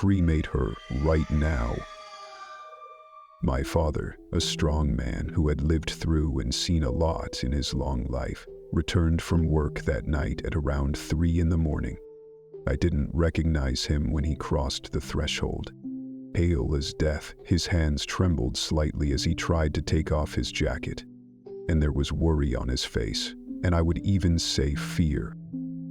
cremate her right now." My father, a strong man who had lived through and seen a lot in his long life, returned from work that night at around 3 in the morning. I didn't recognize him when he crossed the threshold. Pale as death, his hands trembled slightly as he tried to take off his jacket. And there was worry on his face, and I would even say fear.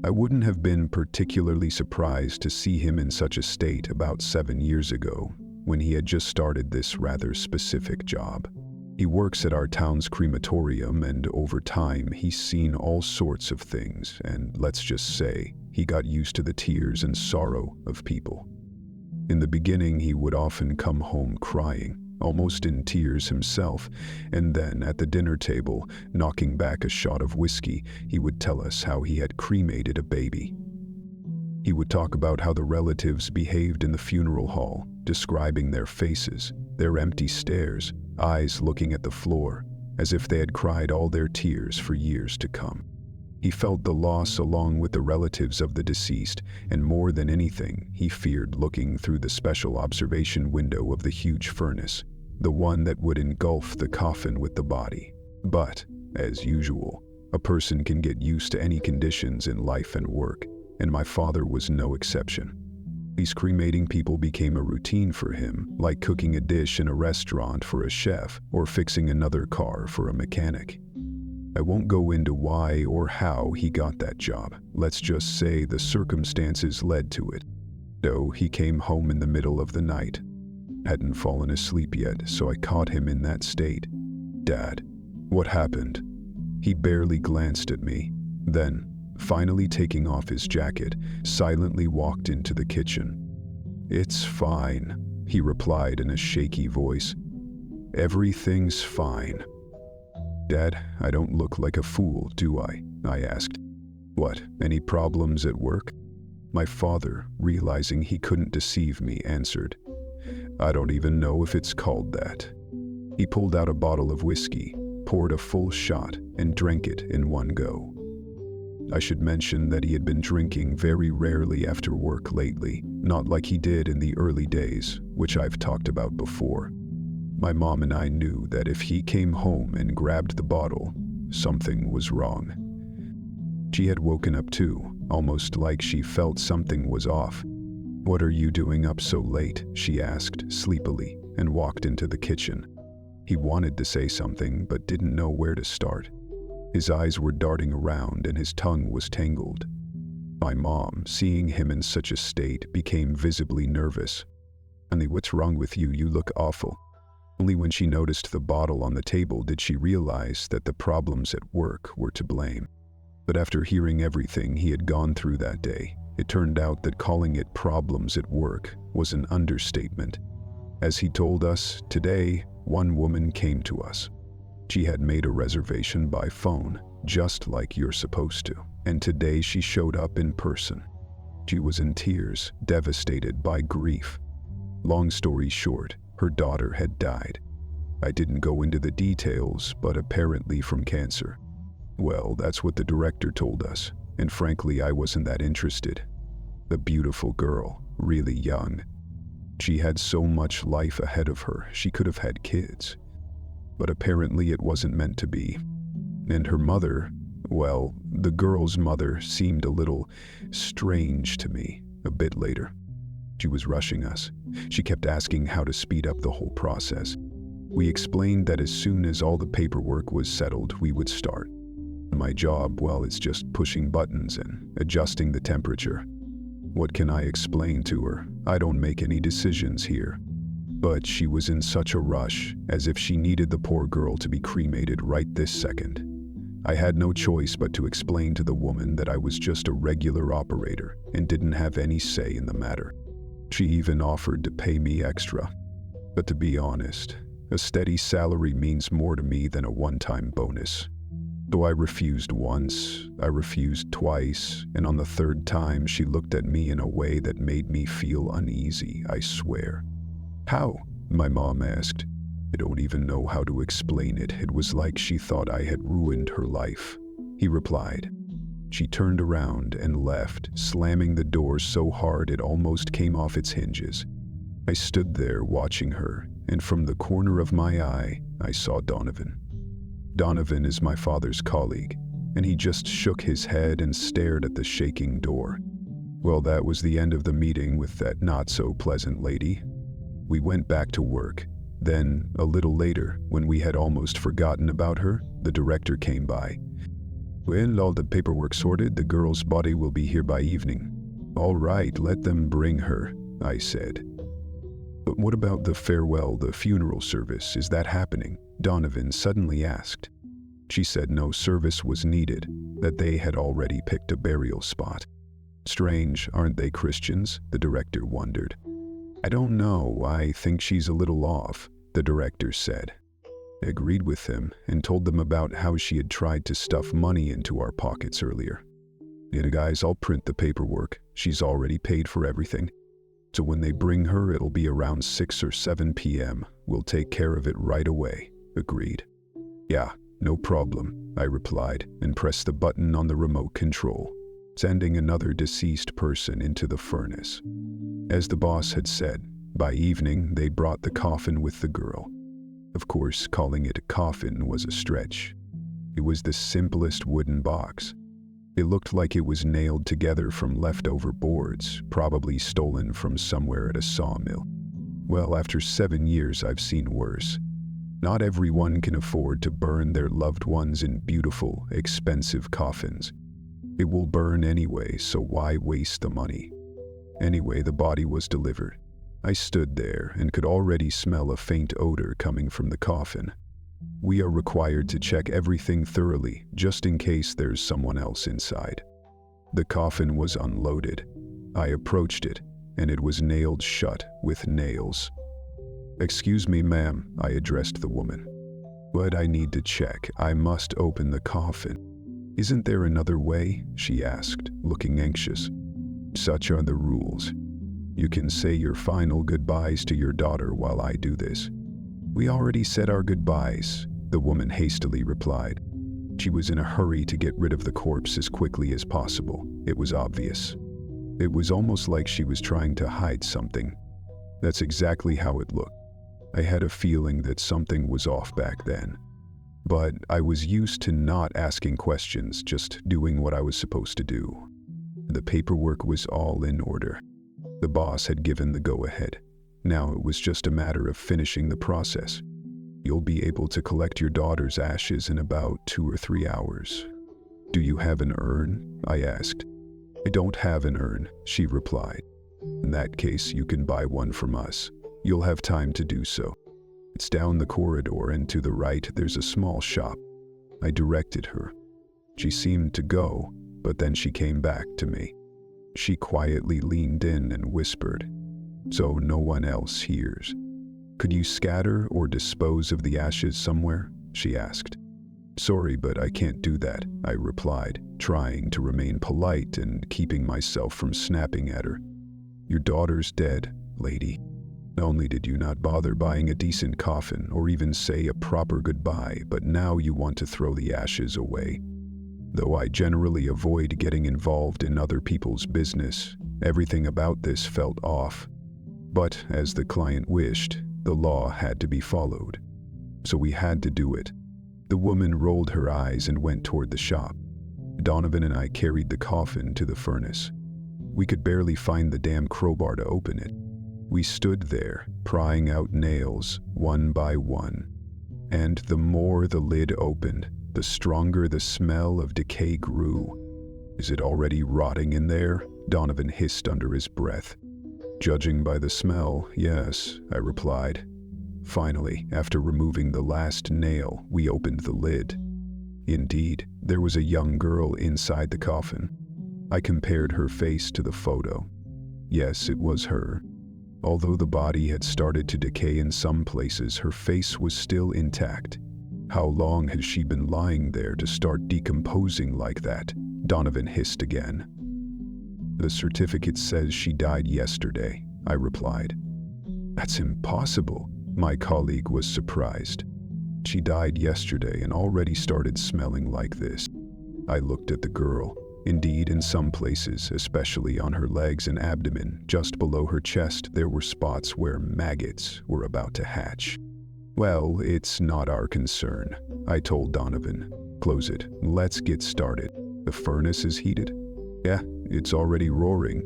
I wouldn't have been particularly surprised to see him in such a state about 7 years ago, when he had just started this rather specific job. He works at our town's crematorium, and over time he's seen all sorts of things, and let's just say, he got used to the tears and sorrow of people. In the beginning, he would often come home crying, almost in tears himself, and then at the dinner table, knocking back a shot of whiskey, he would tell us how he had cremated a baby. He would talk about how the relatives behaved in the funeral hall, describing their faces, their empty stares, eyes looking at the floor, as if they had cried all their tears for years to come. He felt the loss along with the relatives of the deceased, and more than anything, he feared looking through the special observation window of the huge furnace, the one that would engulf the coffin with the body. But, as usual, a person can get used to any conditions in life and work, and my father was no exception. These cremating people became a routine for him, like cooking a dish in a restaurant for a chef or fixing another car for a mechanic. I won't go into why or how he got that job. Let's just say the circumstances led to it. Though he came home in the middle of the night. Hadn't fallen asleep yet, so I caught him in that state. "Dad, what happened?" He barely glanced at me. Then, finally taking off his jacket, silently walked into the kitchen. "It's fine," he replied in a shaky voice. "Everything's fine." "Dad, I don't look like a fool, do I?" I asked. "What, any problems at work?" My father, realizing he couldn't deceive me, answered, "I don't even know if it's called that." He pulled out a bottle of whiskey, poured a full shot, and drank it in one go. I should mention that he had been drinking very rarely after work lately, not like he did in the early days, which I've talked about before. My mom and I knew that if he came home and grabbed the bottle, something was wrong. She had woken up too, almost like she felt something was off. "What are you doing up so late?" she asked sleepily, and walked into the kitchen. He wanted to say something, but didn't know where to start. His eyes were darting around and his tongue was tangled. My mom, seeing him in such a state, became visibly nervous. "Honey, what's wrong with you? You look awful." Only when she noticed the bottle on the table did she realize that the problems at work were to blame. But after hearing everything he had gone through that day, it turned out that calling it problems at work was an understatement. As he told us, today, one woman came to us. She had made a reservation by phone, just like you're supposed to, and today she showed up in person. She was in tears, devastated by grief. Long story short, her daughter had died. I didn't go into the details, but apparently from cancer. Well, that's what the director told us, and frankly, I wasn't that interested. The beautiful girl, really young. She had so much life ahead of her, she could have had kids. But apparently it wasn't meant to be. And her mother, well, the girl's mother seemed a little strange to me a bit later. She was rushing us. She kept asking how to speed up the whole process. We explained that as soon as all the paperwork was settled, we would start. My job, well, it's just pushing buttons and adjusting the temperature. What can I explain to her? I don't make any decisions here. But she was in such a rush, as if she needed the poor girl to be cremated right this second. I had no choice but to explain to the woman that I was just a regular operator and didn't have any say in the matter. She even offered to pay me extra. But to be honest, a steady salary means more to me than a one-time bonus. So I refused once, I refused twice, and on the third time she looked at me in a way that made me feel uneasy, I swear. "How?" my mom asked. "I don't even know how to explain it. It was like she thought I had ruined her life," he replied. She turned around and left, slamming the door so hard it almost came off its hinges. I stood there watching her, and from the corner of my eye, I saw Donovan. Donovan is my father's colleague, and he just shook his head and stared at the shaking door. Well, that was the end of the meeting with that not-so-pleasant lady. We went back to work. Then, a little later, when we had almost forgotten about her, the director came by. "Well, all the paperwork sorted, the girl's body will be here by evening." "All right, let them bring her," I said. "But what about the farewell, the funeral service? Is that happening?" Donovan suddenly asked. She said no service was needed, that they had already picked a burial spot. "Strange, aren't they Christians?" the director wondered. "I don't know, I think she's a little off," the director said. I agreed with him and told them about how she had tried to stuff money into our pockets earlier. "Yeah, guys, I'll print the paperwork. She's already paid for everything. So when they bring her, it'll be around 6 or 7 p.m. We'll take care of it right away." Agreed. "Yeah, no problem," I replied and pressed the button on the remote control, sending another deceased person into the furnace. As the boss had said, by evening they brought the coffin with the girl. Of course, calling it a coffin was a stretch. It was the simplest wooden box. It looked like it was nailed together from leftover boards, probably stolen from somewhere at a sawmill. Well, after 7 years, I've seen worse. Not everyone can afford to burn their loved ones in beautiful, expensive coffins. It will burn anyway, so why waste the money? Anyway, the body was delivered. I stood there and could already smell a faint odor coming from the coffin. We are required to check everything thoroughly, just in case there's someone else inside. The coffin was unloaded. I approached it, and it was nailed shut with nails. "Excuse me, ma'am," I addressed the woman. "But I need to check. I must open the coffin." "Isn't there another way?" she asked, looking anxious. "Such are the rules. You can say your final goodbyes to your daughter while I do this." "We already said our goodbyes," the woman hastily replied. She was in a hurry to get rid of the corpse as quickly as possible. It was obvious. It was almost like she was trying to hide something. That's exactly how it looked. I had a feeling that something was off back then. But I was used to not asking questions, just doing what I was supposed to do. The paperwork was all in order. The boss had given the go-ahead. Now it was just a matter of finishing the process. "You'll be able to collect your daughter's ashes in about 2 or 3 hours. "Do you have an urn?" I asked. "I don't have an urn," she replied. "In that case, you can buy one from us. You'll have time to do so. It's down the corridor, and to the right there's a small shop." I directed her. She seemed to go, but then she came back to me. She quietly leaned in and whispered, "So no one else hears. Could you scatter or dispose of the ashes somewhere?" she asked. "Sorry, but I can't do that," I replied, trying to remain polite and keeping myself from snapping at her. "Your daughter's dead, lady. Not only did you not bother buying a decent coffin or even say a proper goodbye, but now you want to throw the ashes away. Though I generally avoid getting involved in other people's business, everything about this felt off. But as the client wished, the law had to be followed. So we had to do it." The woman rolled her eyes and went toward the shop. Donovan and I carried the coffin to the furnace. We could barely find the damn crowbar to open it. We stood there, prying out nails, one by one. And the more the lid opened, the stronger the smell of decay grew. "Is it already rotting in there?" Donovan hissed under his breath. "Judging by the smell, yes," I replied. Finally, after removing the last nail, we opened the lid. Indeed, there was a young girl inside the coffin. I compared her face to the photo. Yes, it was her. Although the body had started to decay in some places, her face was still intact. How long had she been lying there to start decomposing like that? Donovan hissed again. "The certificate says she died yesterday," I replied. "That's impossible." My colleague was surprised. "She died yesterday and already started smelling like this." I looked at the girl. Indeed, in some places, especially on her legs and abdomen, just below her chest, there were spots where maggots were about to hatch. "Well, it's not our concern," I told Donovan. "Close it. Let's get started. The furnace is heated?" "Yeah, it's already roaring."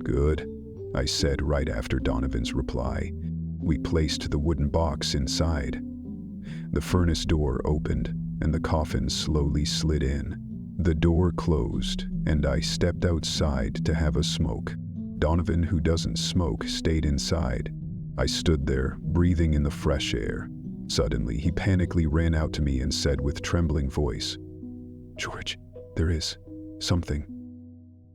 "Good," I said right after Donovan's reply. We placed the wooden box inside. The furnace door opened, and the coffin slowly slid in. The door closed, and I stepped outside to have a smoke. Donovan, who doesn't smoke, stayed inside. I stood there, breathing in the fresh air. Suddenly, he panically ran out to me and said with trembling voice, "George, there is something."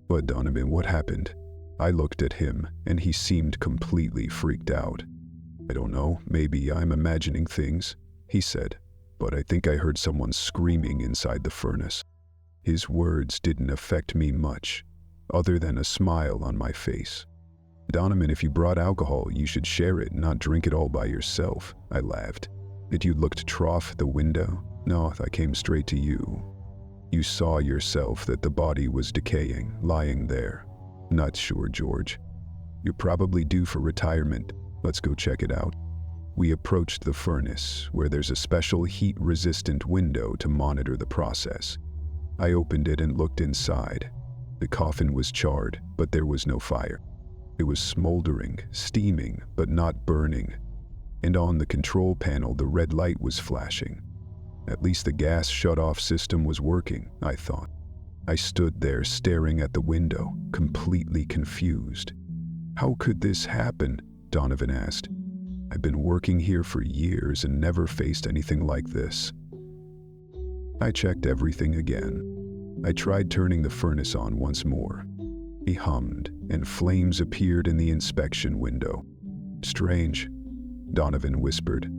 "But Donovan, what happened?" I looked at him, and he seemed completely freaked out. "I don't know, maybe I'm imagining things," he said, "but I think I heard someone screaming inside the furnace." His words didn't affect me much, other than a smile on my face. "Donovan, if you brought alcohol, you should share it, not drink it all by yourself," I laughed. "Did you look to trough the window?" "No, I came straight to you." "You saw yourself that the body was decaying, lying there." "Not sure, George. You're probably due for retirement. Let's go check it out." We approached the furnace, where there's a special heat-resistant window to monitor the process. I opened it and looked inside. The coffin was charred, but there was no fire. It was smoldering, steaming, but not burning. And on the control panel, the red light was flashing. At least the gas shut-off system was working, I thought. I stood there staring at the window, completely confused. "How could this happen?" Donovan asked. "I've been working here for years and never faced anything like this." I checked everything again. I tried turning the furnace on once more. He hummed, and flames appeared in the inspection window. "Strange," Donovan whispered.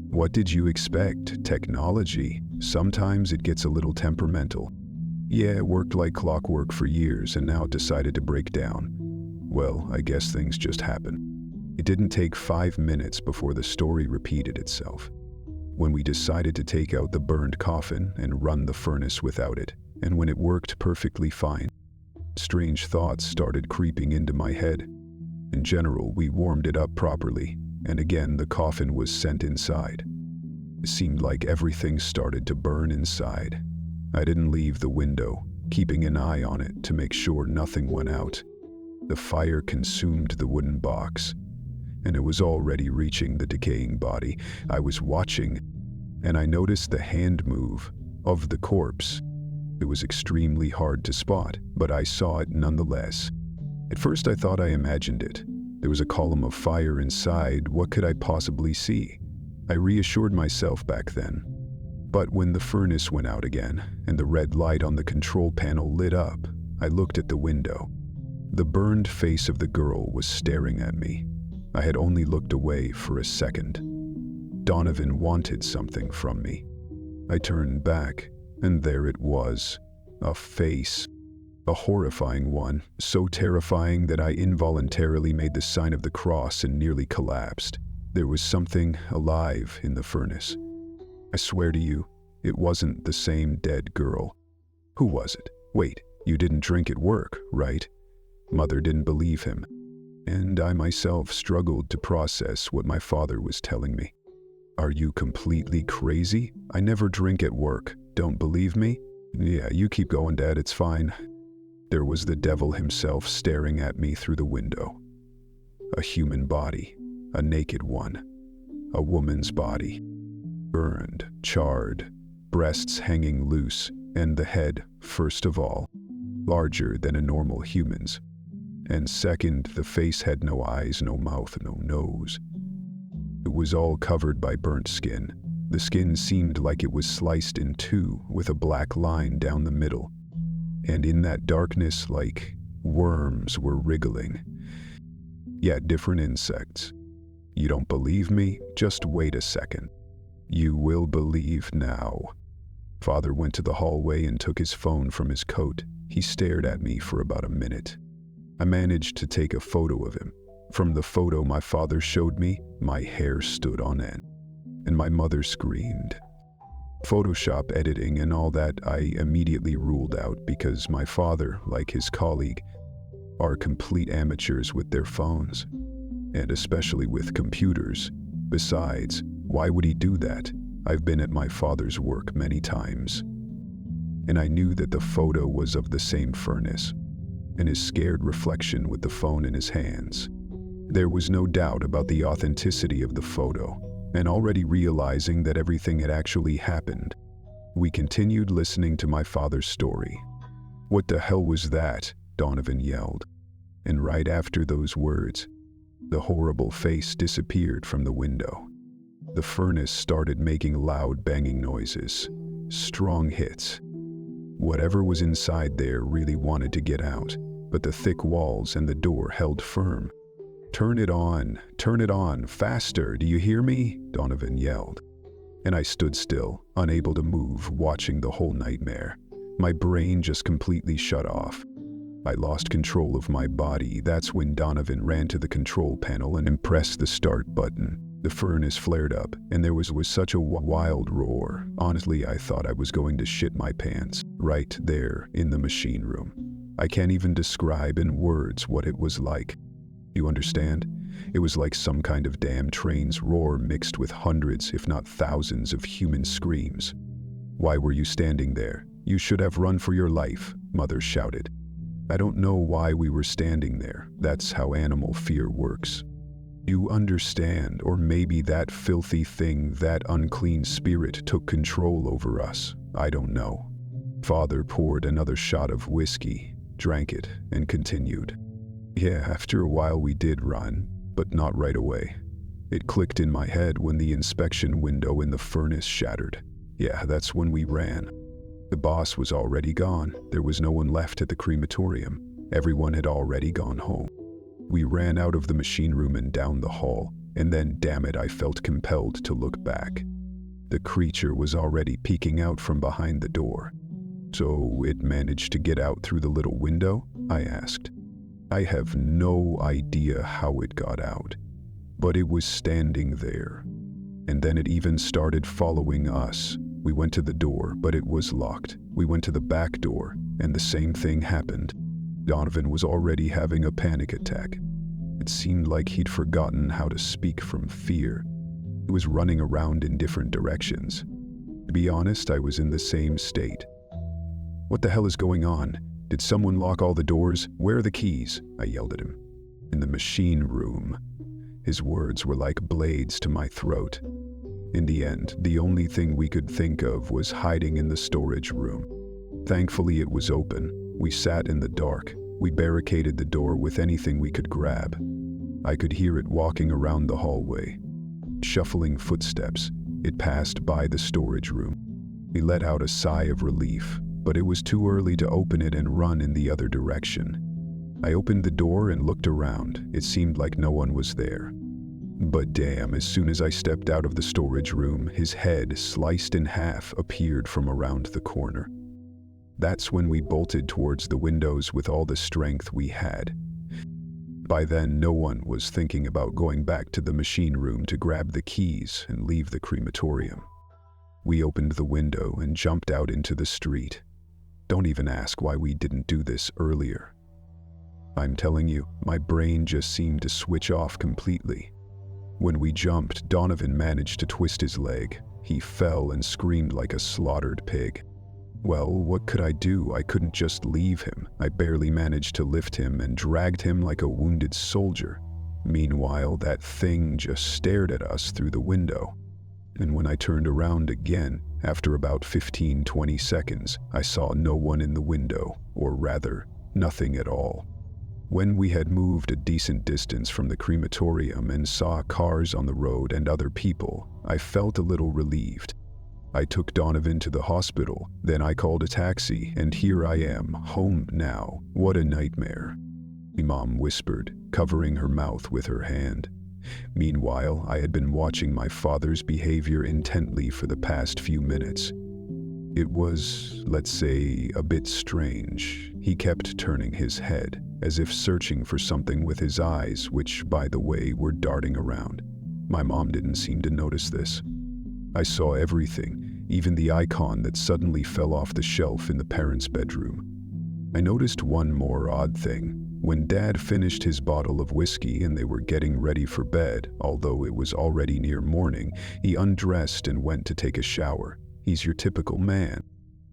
"What did you expect? Technology. Sometimes it gets a little temperamental." "Yeah, it worked like clockwork for years, and now it decided to break down. Well, I guess things just happen." It didn't take 5 minutes before the story repeated itself. When we decided to take out the burned coffin and run the furnace without it, and when it worked perfectly fine, strange thoughts started creeping into my head. In general, we warmed it up properly, and again the coffin was sent inside. It seemed like everything started to burn inside. I didn't leave the window, keeping an eye on it to make sure nothing went out. The fire consumed the wooden box, and it was already reaching the decaying body. I was watching, and I noticed the hand move of the corpse. It was extremely hard to spot, but I saw it nonetheless. At first I thought I imagined it. There was a column of fire inside. What could I possibly see? I reassured myself back then. But when the furnace went out again, and the red light on the control panel lit up, I looked at the window. The burned face of the girl was staring at me. I had only looked away for a second. Donovan wanted something from me. I turned back, and there it was, a face. A horrifying one, so terrifying that I involuntarily made the sign of the cross and nearly collapsed. There was something alive in the furnace. I swear to you, it wasn't the same dead girl. Who was it? Wait, you didn't drink at work, right? Mother didn't believe him, and I myself struggled to process what my father was telling me. Are you completely crazy? I never drink at work. Don't believe me? Yeah, you keep going, Dad, it's fine. There was the devil himself staring at me through the window. A human body, a naked one, a woman's body. Burned, charred, breasts hanging loose, and the head, first of all, larger than a normal human's. And second, the face had no eyes, no mouth, no nose. It was all covered by burnt skin. The skin seemed like it was sliced in two with a black line down the middle. And in that darkness, like worms were wriggling. Yet different insects. You don't believe me? Just wait a second. You will believe now. Father went to the hallway and took his phone from his coat. He stared at me for about a minute. I managed to take a photo of him. From the photo my father showed me, my hair stood on end, and my mother screamed. Photoshop editing and all that I immediately ruled out because my father, like his colleague, are complete amateurs with their phones, and especially with computers. Besides, why would he do that? I've been at my father's work many times, and I knew that the photo was of the same furnace, and his scared reflection with the phone in his hands. There was no doubt about the authenticity of the photo, and already realizing that everything had actually happened, we continued listening to my father's story. "What the hell was that?" Donovan yelled. And right after those words, the horrible face disappeared from the window. The furnace started making loud banging noises, strong hits. Whatever was inside there really wanted to get out, but the thick walls and the door held firm. Turn it on, faster, do you hear me?" Donovan yelled. And I stood still, unable to move, watching the whole nightmare. My brain just completely shut off. I lost control of my body. That's when Donovan ran to the control panel and pressed the start button. The furnace flared up, and there was such a wild roar. Honestly, I thought I was going to shit my pants, right there in the machine room. I can't even describe in words what it was like. You understand? It was like some kind of damn train's roar mixed with hundreds, if not thousands, of human screams. "Why were you standing there? You should have run for your life," Mother shouted. I don't know why we were standing there. That's how animal fear works. You understand, or maybe that filthy thing, that unclean spirit took control over us. I don't know. Father poured another shot of whiskey, drank it, and continued. "Yeah, after a while we did run, but not right away. It clicked in my head when the inspection window in the furnace shattered. Yeah, that's when we ran. The boss was already gone. There was no one left at the crematorium. Everyone had already gone home. We ran out of the machine room and down the hall, and then, damn it, I felt compelled to look back. The creature was already peeking out from behind the door. So it managed to get out through the little window?" I asked. I have no idea how it got out, but it was standing there. And then it even started following us. We went to the door, but it was locked. We went to the back door, and the same thing happened. Donovan was already having a panic attack. It seemed like he'd forgotten how to speak from fear. He was running around in different directions. To be honest, I was in the same state. "What the hell is going on? Did someone lock all the doors? Where are the keys?" I yelled at him. "In the machine room." His words were like blades to my throat. In the end, the only thing we could think of was hiding in the storage room. Thankfully, it was open. We sat in the dark. We barricaded the door with anything we could grab. I could hear it walking around the hallway. Shuffling footsteps, it passed by the storage room. We let out a sigh of relief, but it was too early to open it and run in the other direction. I opened the door and looked around. It seemed like no one was there. But damn, as soon as I stepped out of the storage room, his head, sliced in half, appeared from around the corner. That's when we bolted towards the windows with all the strength we had. By then, no one was thinking about going back to the machine room to grab the keys and leave the crematorium. We opened the window and jumped out into the street. Don't even ask why we didn't do this earlier. I'm telling you, my brain just seemed to switch off completely. When we jumped, Donovan managed to twist his leg. He fell and screamed like a slaughtered pig. Well, what could I do? I couldn't just leave him. I barely managed to lift him and dragged him like a wounded soldier. Meanwhile, that thing just stared at us through the window. And when I turned around again, after about 15-20 seconds, I saw no one in the window, or rather, nothing at all. When we had moved a decent distance from the crematorium and saw cars on the road and other people, I felt a little relieved. I took Donovan to the hospital, then I called a taxi, and here I am, home now. What a nightmare, Mom whispered, covering her mouth with her hand. Meanwhile, I had been watching my father's behavior intently for the past few minutes. It was, let's say, a bit strange. He kept turning his head, as if searching for something with his eyes, which, by the way, were darting around. My mom didn't seem to notice this. I saw everything. even the icon that suddenly fell off the shelf in the parents' bedroom. I noticed one more odd thing. When Dad finished his bottle of whiskey and they were getting ready for bed, although it was already near morning, he undressed and went to take a shower. He's your typical man.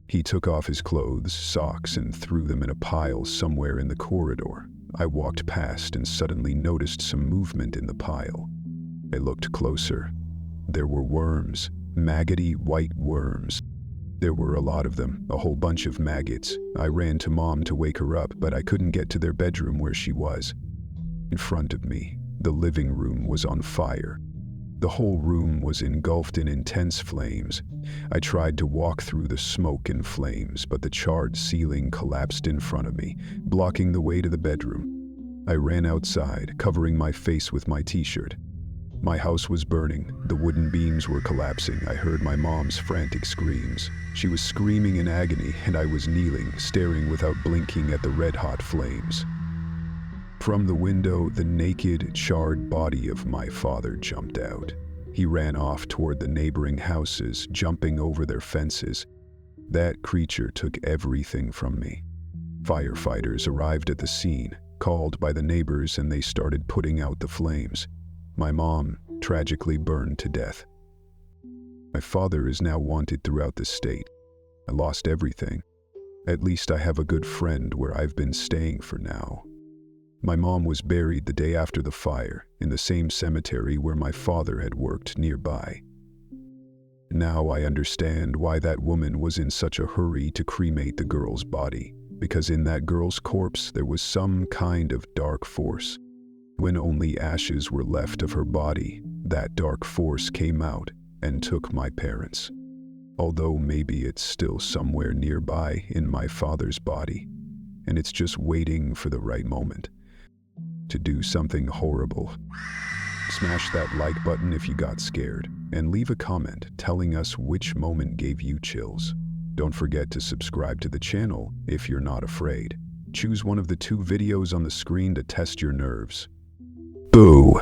He took off his clothes, socks, and threw them in a pile somewhere in the corridor. I walked past and suddenly noticed some movement in the pile. I looked closer. There were worms, maggoty white worms. There were a lot of them, a whole bunch of maggots. I ran to Mom to wake her up, but I couldn't get to their bedroom where she was. In front of me, the living room was on fire. The whole room was engulfed in intense flames. I tried to walk through the smoke and flames, but the charred ceiling collapsed in front of me, blocking the way to the bedroom. I ran outside, covering my face with my t-shirt. My house was burning. The wooden beams were collapsing. I heard my mom's frantic screams. She was screaming in agony, and I was kneeling, staring without blinking at the red-hot flames. From the window, the naked, charred body of my father jumped out. He ran off toward the neighboring houses, jumping over their fences. That creature took everything from me. Firefighters arrived at the scene, called by the neighbors, and they started putting out the flames. My mom tragically burned to death. My father is now wanted throughout the state. I lost everything. At least I have a good friend where I've been staying for now. My mom was buried the day after the fire, in the same cemetery where my father had worked nearby. Now I understand why that woman was in such a hurry to cremate the girl's body, because in that girl's corpse there was some kind of dark force. When only ashes were left of her body, that dark force came out and took my parents. Although maybe it's still somewhere nearby in my father's body, and it's just waiting for the right moment to do something horrible. Smash that like button if you got scared, and leave a comment telling us which moment gave you chills. Don't forget to subscribe to the channel if you're not afraid. Choose one of the 2 videos on the screen to test your nerves. Boo!